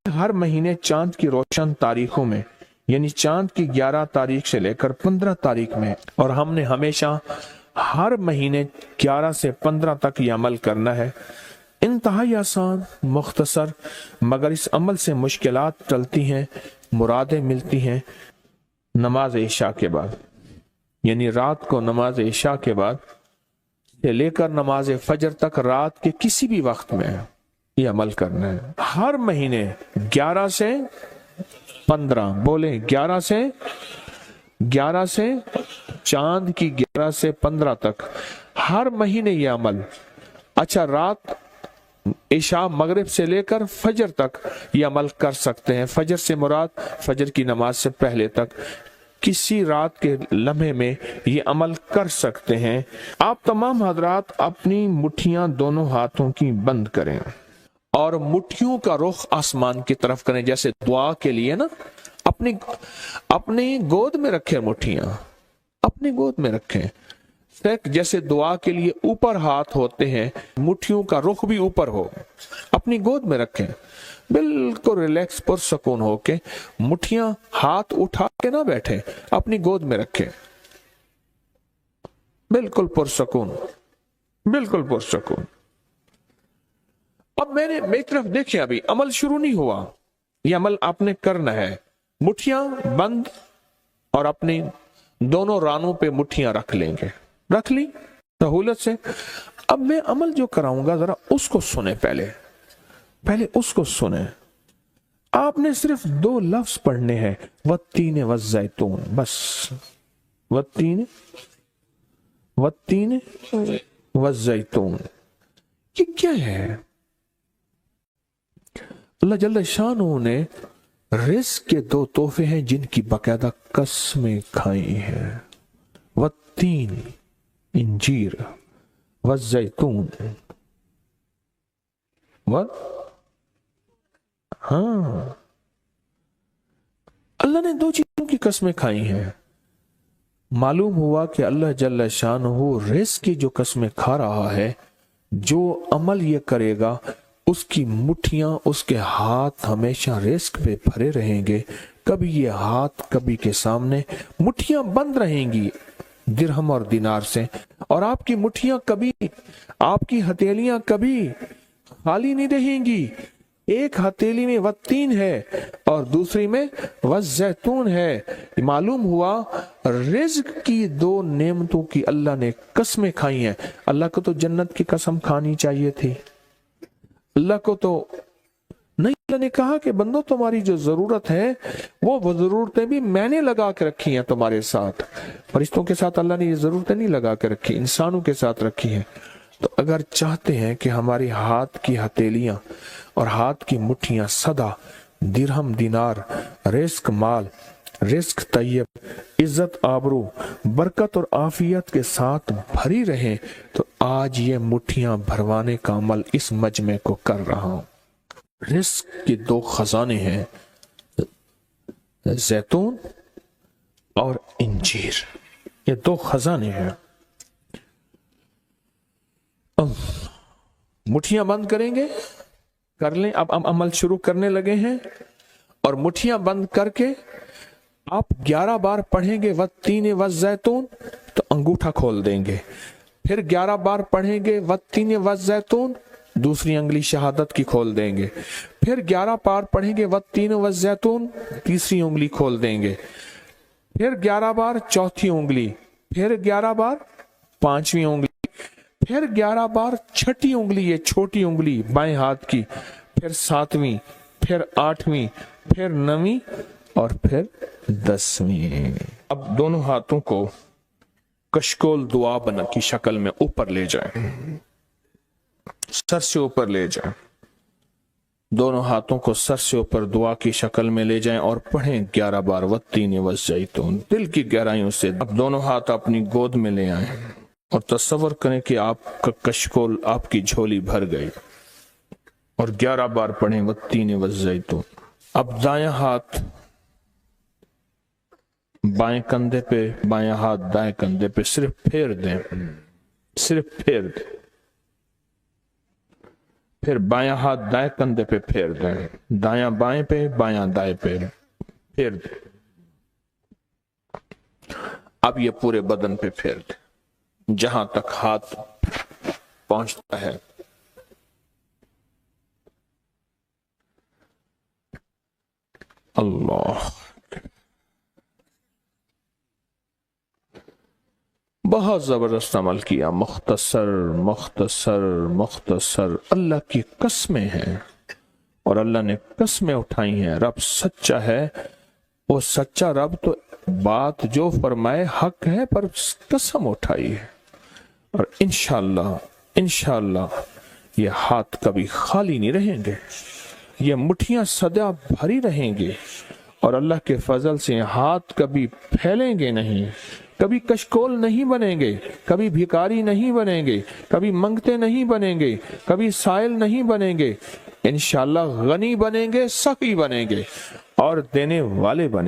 हर महीने चांद की रोशन तारीखों में, यानी चांद की 11 तारीख से लेकर 15 तारीख में, और हमने हमेशा हर महीने 11 से 15 तक ये अमल करना है। इंतहाई आसान, मुख्तसर, मगर इस अमल से मुश्किलात टलती हैं, मुरादें मिलती हैं। नमाज इशा के बाद, यानी रात को नमाज इशा के बाद से लेकर नमाज फजर तक रात के किसी भी वक्त में ये अमल करना है। हर महीने 11 से 15, बोले 11 से चांद की 11 से 15 तक हर महीने ये अमल। अच्छा, रात इशा मगरिब से लेकर फजर तक ये अमल कर सकते हैं। फजर से मुराद फजर की नमाज से पहले तक किसी रात के लम्हे में ये अमल कर सकते हैं। आप तमाम हजरात अपनी मुट्ठियां दोनों हाथों की बंद करें और मुट्ठियों का रुख आसमान की तरफ करें, जैसे दुआ के लिए ना अपनी गोद में रखें, मुट्ठियां अपनी गोद में रखें। जैसे दुआ के लिए ऊपर हाथ होते हैं, मुट्ठियों का रुख भी ऊपर हो, अपनी गोद में रखें। बिल्कुल रिलैक्स पुरसकून होके, मुट्ठियां हाथ उठा के ना बैठे, अपनी गोद में रखें, बिल्कुल पुरसकून, बिल्कुल पुरसकून। अब मेरी तरफ देखिए, अभी अमल शुरू नहीं हुआ, ये अमल आपने करना है। मुट्ठियां बंद और अपनी दोनों रानों पे मुट्ठियां रख लेंगे, रख ली सहूलत से। अब मैं अमल जो कराऊंगा जरा उसको सुने, पहले उसको सुने। आपने सिर्फ 2 लफ्ज पढ़ने हैं, वत्तीन वज़ैतून, बस वत्तीन वज़ैतून। ये क्या है? अल्लाह जल्ल शानहू ने रिज़्क के 2 तोहफे हैं जिनकी बाकायदा कसमें खाई हैं। वत्तीन इंजीर, वज़ैतून, हाँ, अल्लाह ने 2 चीजों की कसमें खाई हैं। मालूम हुआ कि अल्लाह जल्ल शानहू रिज़्क की जो कसमें खा रहा है, जो अमल ये करेगा उसकी मुट्ठियां, उसके हाथ हमेशा रिज़्क पे भरे रहेंगे। कभी ये हाथ कभी के सामने, मुट्ठियां बंद रहेंगी दिरहम और दिनार से, और आपकी मुट्ठियां कभी, आपकी हथेलियां कभी खाली नहीं रहेंगी। एक हथेली में वत्तीन है और दूसरी में वज़ैतून है। मालूम हुआ रिज़्क की 2 नेमतों की अल्लाह ने कसमें खाई हैं। अल्लाह को तो जन्नत की कसम खानी चाहिए थी, अल्लाह को तो नहीं। अल्लाह ने कहा कि बंदो, तुम्हारी जो जरूरत है वो जरूरतें भी मैंने लगा के रखी हैं तुम्हारे साथ। फरिश्तों के साथ अल्लाह ने ये जरूरतें नहीं लगा के रखी, इंसानों के साथ रखी हैं। तो अगर चाहते हैं कि हमारी हाथ की हथेलियां और हाथ की मुट्ठियां सदा दिरहम, दिनार, रिज़्क माल, रिज़्क तैयब, इज्जत, आबरू, बरकत और आफियत के साथ भरी रहें, तो आज ये मुट्ठियां भरवाने का अमल इस मजमे को कर रहा हूं। रिज़्क के 2 खजाने हैं, जैतून और इंजीर, ये 2 खजाने हैं। मुट्ठियां बंद करेंगे, कर लें। अब अमल शुरू करने लगे हैं, और मुट्ठियां बंद करके आप 11 बार पढ़ेंगे वत्तीन वज़ैतून, तो अंगूठा खोल देंगे। फिर 11 बार पढ़ेंगे वत्तीन वज़ैतून, दूसरी अंगुली शहादत की खोल देंगे। फिर 11 बार पढ़ेंगे वत्तीन वज़ैतून, तीसरी उंगली खोल देंगे। फिर 11 बार चौथी उंगली, फिर 11 बार पांचवी उंगली, फिर 11 बार छठी उंगली, ये छोटी उंगली बाएं हाथ की, फिर 7वीं, फिर 8वीं, फिर 9वीं और फिर 10वीं। अब दोनों हाथों को कशकोल दुआ बना की शक्ल में ऊपर ले जाएं, सर से ऊपर ले जाएं। दोनों हाथों को सर से ऊपर दुआ की शक्ल में ले जाएं और पढ़ें 11 बार वत्तीन वज़ैतून, दिल की गहराइयों से। अब दोनों हाथ अपनी गोद में ले आएं और तसव्वुर करें कि आपका कशकोल, आपकी झोली भर गई, और 11 बार पढ़ें वत्तीन वज़ैतून। अब दायां हाथ बाएं कंधे पे, बायां हाथ दाएं कंधे पे, सिर्फ फेर दें, सिर्फ फेर दें। پھر بایاں ہاتھ دائیں کندھے پہ پھیر دیں، دایاں بائیں پہ، بایاں دائیں پہ پھیر دیں۔ اب یہ پورے بدن پہ پھیر دیں جہاں تک ہاتھ پہنچتا ہے۔ اللہ، بہت زبردست عمل کیا، مختصر مختصر مختصر۔ اللہ کی قسمیں ہیں اور اللہ نے قسمیں اٹھائی ہیں۔ رب سچا ہے، وہ سچا رب تو بات جو فرمائے حق ہے، پر قسم اٹھائی ہے۔ اور انشاءاللہ انشاءاللہ یہ ہاتھ کبھی خالی نہیں رہیں گے، یہ مٹھیاں سدا بھری رہیں گے، اور اللہ کے فضل سے ہاتھ کبھی پھیلیں گے نہیں، کبھی کشکول نہیں بنیں گے، کبھی بھکاری نہیں بنیں گے، کبھی منگتے نہیں بنیں گے، کبھی سائل نہیں بنیں گے، انشاءاللہ غنی بنیں گے، سخی بنیں گے اور دینے والے بنیں گے۔